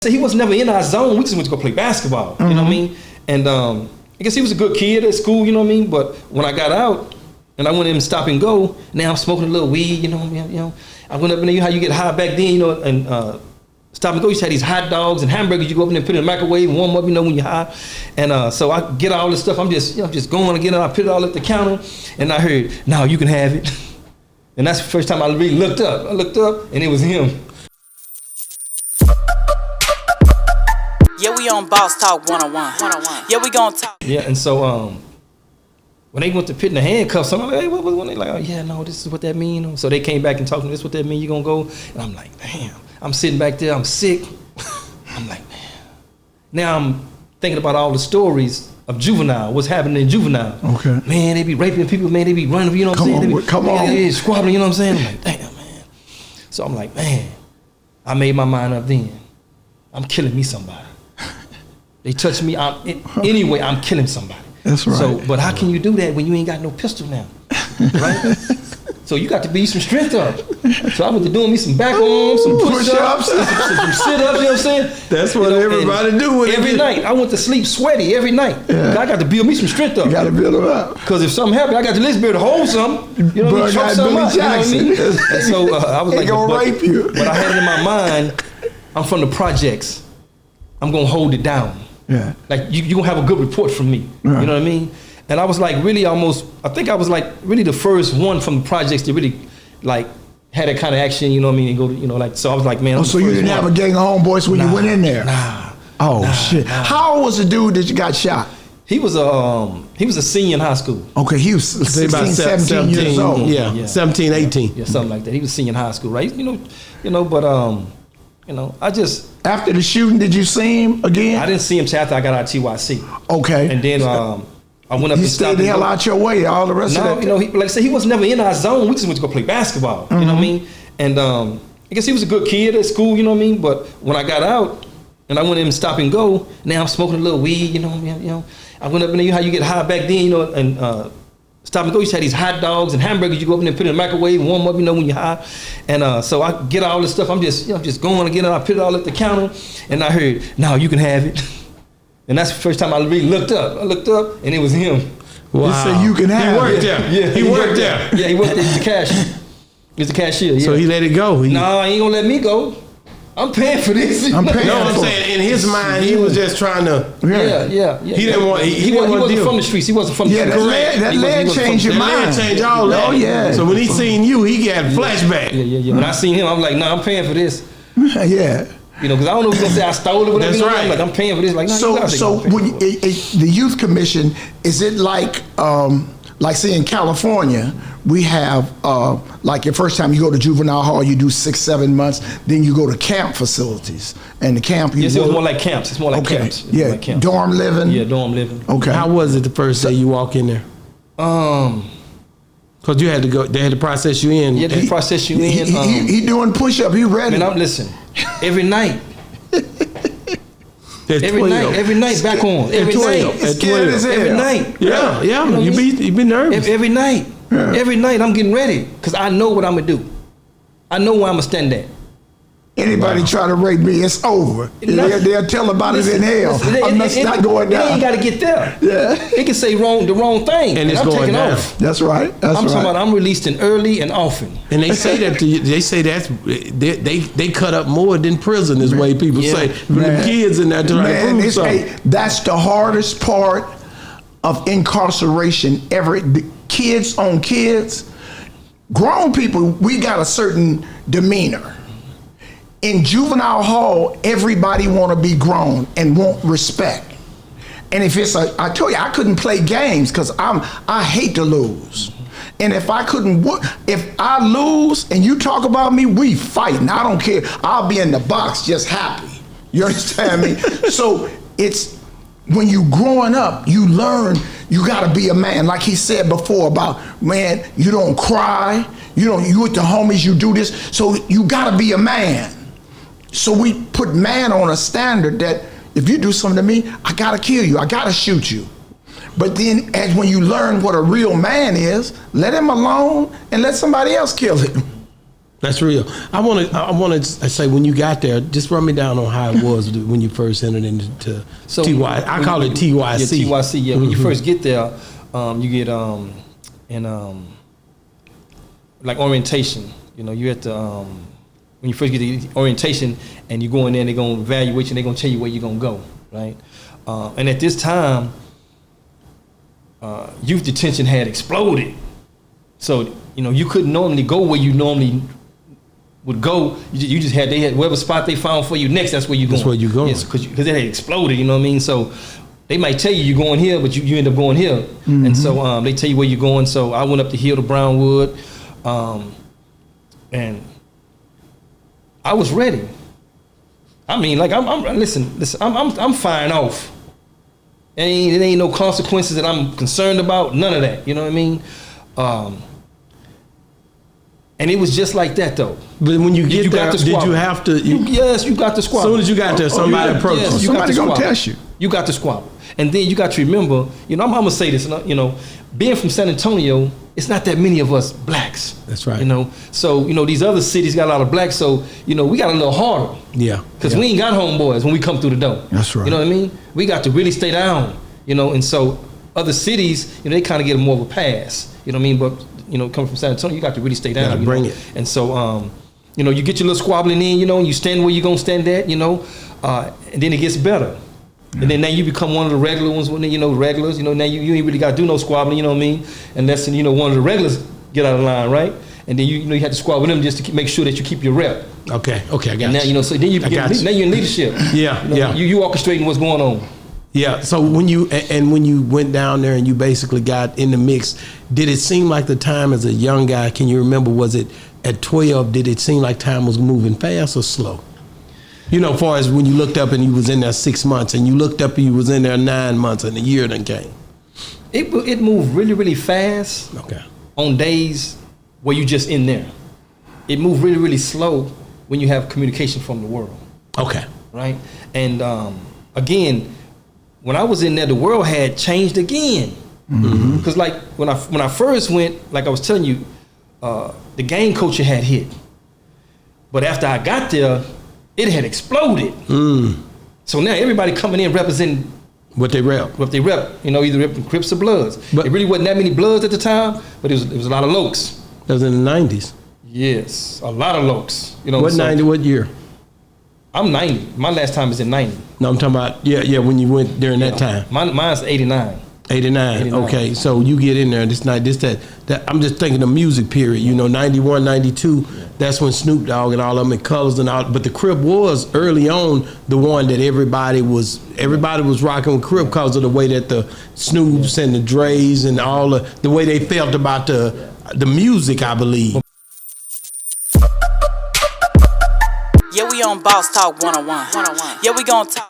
So he was never in our zone. We just went to go play basketball. You know what I mean? And I guess he was a good kid at school. You know what I mean? But when I got out and I went in and stop and go, now I'm smoking a little weed. You know what I mean? You know, I went up in there. You know how you get high back then. You know, and stop and go. You had these hot dogs and hamburgers. You go up in there, put it in the microwave, warm up. You know when you're high. And so I get all this stuff. I'm just just going again. And I put it all at the counter. And I heard, "Now you can have it." And that's the first time I really looked up. I looked up and it was him. Yeah, we on Boss Talk 101. Yeah, we gonna talk. Yeah, and so when they went to put in the handcuffs, I'm like, hey, what? They like, oh yeah, no, this is what that mean. So they came back and talked to me, this is what that mean, you gonna go? And I'm like, damn, I'm sitting back there, I'm sick. I'm like, man. Now I'm thinking about all the stories of juvenile, what's happening in juvenile. Okay. Man, they be raping people, man, they be running, you know what I'm saying? Come on. They be squabbling, you know what I'm saying? I'm like, damn, man. So I'm like, man, I made my mind up then. I'm killing me somebody. They touch me, anyway, I'm killing somebody. That's right. So, but how can you do that when you ain't got no pistol now, right? So you got to be some strength up. So I went to doing me some back arms, some push-ups, some sit-ups, you know what I'm saying? That's what everybody do. Every night, I went to sleep sweaty every night. Yeah. I got to build me some strength up. You got to build them up. Because if something happened, I got to at least be able to hold something. You know what I mean? Choke something out, you know what I mean? And so I was like, gonna rape you. But I had it in my mind, I'm from the projects. I'm going to hold it down. Yeah. Like you gonna have a good report from me. Right. You know what I mean? And I was like really almost, I think I was like really the first one from the projects to really like had that kind of action, you know what I mean? And go, you know, like, so I was like, man, I'm so you didn't have a gang of homeboys when you went in there? Shit. Nah. How old was the dude that you got shot? He was a senior in high school. Okay, he was 16, about 17 years old. Yeah, 17, 18. Yeah, something like that. He was senior in high school, right? But I just... After the shooting, did you see him again? I didn't see him till after I got out of TYC. Okay. And then I went up he and stayed the hell out your way all the rest of that? No, like I said, he was never in our zone. We just went to go play basketball, you know what I mean? And I guess he was a good kid at school, you know what I mean? But when I got out and I went in and stop and go, now I'm smoking a little weed, you know what I mean? You know, I went up in there, you know how you get high back then, you know, and stop and go. You had these hot dogs and hamburgers. You go up in there, put it in the microwave, warm up. You know when you're high, and so I get all this stuff. I'm just going again, and I put it all at the counter, and I heard, "Now you can have it." And that's the first time I really looked up. I looked up, and it was him. Wow. He said, "You can have it." He worked there. Yeah, he worked there. Yeah, he worked there. He's the cashier. He's the cashier. Yeah. So he let it go. Nah, he ain't gonna let me go. I'm paying for this. I'm paying. No, I'm saying in his mind, he was just trying to. Yeah. He didn't want. He wasn't from the streets. He wasn't from the streets. That lead changed your mind. That changed all that. Oh yeah. So when he seen you, he got a flashback. Yeah. When I seen him, I'm like, nah, I'm paying for this. Yeah. You know, because I don't know if he's gonna say I stole it. Whatever. That's right. Like I'm paying for this. Like, nah, so when the youth commission, is it like say in California, we have like your first time you go to juvenile hall, you do 6-7 months, then you go to camp facilities, and the camp. Yes, it was more like camps. It's more like camps. Yeah, like camps. Dorm living. Yeah, dorm living. Okay. How was it the first day you walk in there? Because you had to go. They had to process you in. Yeah, they process you in. He doing push-up. He ready. Man, listen. Every night. At every night back on. Every night. At 12. Every night. Yeah. You know you be nervous. Every night. Yeah. Every night I'm getting ready because I know what I'm gonna do. I know where I'm gonna stand at. Anybody try to rape me, it's over. They'll tell about it in hell. I'm not going down. It ain't got to get there. Yeah. It can say the wrong thing, and it's I'm going taking down. off. That's right. I'm talking about I'm releasing early and often. And they say that to you. They say they cut up more than prison is way people say. For the kids in there trying to prove something. That's the hardest part of incarceration ever. The kids on kids. Grown people, we got a certain demeanor. In juvenile hall, everybody want to be grown and want respect. And if it's I told you, I couldn't play games because I hate to lose. And if I lose and you talk about me, we fighting. I don't care. I'll be in the box just happy. You understand me? So it's when you growing up, you learn you got to be a man. Like he said before about, man, you don't cry. You with the homies, you do this. So you got to be a man. So we put man on a standard that if you do something to me, I gotta kill you, I gotta shoot you. But then when you learn what a real man is, let him alone and let somebody else kill him. That's real. I want to say, when you got there, just run me down on how it was when you first entered into TY. I call it TYC. Yeah, TYC. Yeah, when you first get there, you get like orientation. You know, you at the when you first get the orientation and you go in there, and they're gonna evaluate you. And they're gonna tell you where you're gonna go, right? And at this time, youth detention had exploded. So you know, you couldn't normally go where you normally would go. You just had, they had whatever spot they found for you next. That's where you going. That's where you going. Yes, because it had exploded. You know what I mean? So they might tell you you're going here, but you end up going here. Mm-hmm. And so they tell you where you're going. So I went up the hill to Brownwood, and I was ready. I mean, like listen. I'm firing off. It ain't no consequences that I'm concerned about. None of that. You know what I mean? And it was just like that, though. But when you get there, did you have to? Yes, you got the squabble. As soon as you got there, somebody approached you. Somebody gonna test you. You got the squabble. And then you got to remember, you know, I'm gonna say this, you know, being from San Antonio, it's not that many of us blacks. That's right. You know, so, you know, these other cities got a lot of blacks, so, you know, we got a little harder. Yeah. Because we ain't got homeboys when we come through the door. That's right. You know what I mean? We got to really stay down, you know, and so other cities, you know, they kind of get more of a pass. You know what I mean? But you know, coming from San Antonio, you got to really stay down. You bring it. And so, you know, you get your little squabbling in, you know, and you stand where you're going to stand at, you know, and then it gets better. Yeah. And then now you become one of the regular ones, you know, regulars, you know, now you ain't really got to do no squabbling, you know what I mean? Unless, you know, one of the regulars get out of line, right? And then you know, you have to squabble with them just to make sure that you keep your rep. Okay, I got you. Now, you know, so then now you're in leadership. Yeah, you know, you orchestrating what's going on. Yeah. So when you went down there and you basically got in the mix, did it seem like the time as a young guy? Can you remember? Was it at 12? Did it seem like time was moving fast or slow? You know, as far as when you looked up and you was in there 6 months, and you looked up and you was in there 9 months, and a year then came. It moved really, really fast. Okay. On days where you just in there, it moved really, really slow when you have communication from the world. Okay. Right. And again, when I was in there, the world had changed again. Because like when I first went, like I was telling you, the gang culture had hit. But after I got there, it had exploded. So now everybody coming in representing what they rep. What they rep, you know, either repping Crips or Bloods. But it really wasn't that many Bloods at the time, but it was a lot of Lokes. That was in the 90s. Yes, a lot of Lokes. You know, what year? I'm 90. My last time is in 90. No, I'm talking about, when you went during that time. Mine's 89. 89. Okay, so you get in there, that I'm just thinking the music period, you know, 91, 92, that's when Snoop Dogg and all of them in colors and all, but the Crip was early on the one that everybody was rocking with Crip because of the way that the Snoops and the Dre's and all the way they felt about the music, I believe. Yeah, we on Boss Talk 101. Yeah, we gonna talk.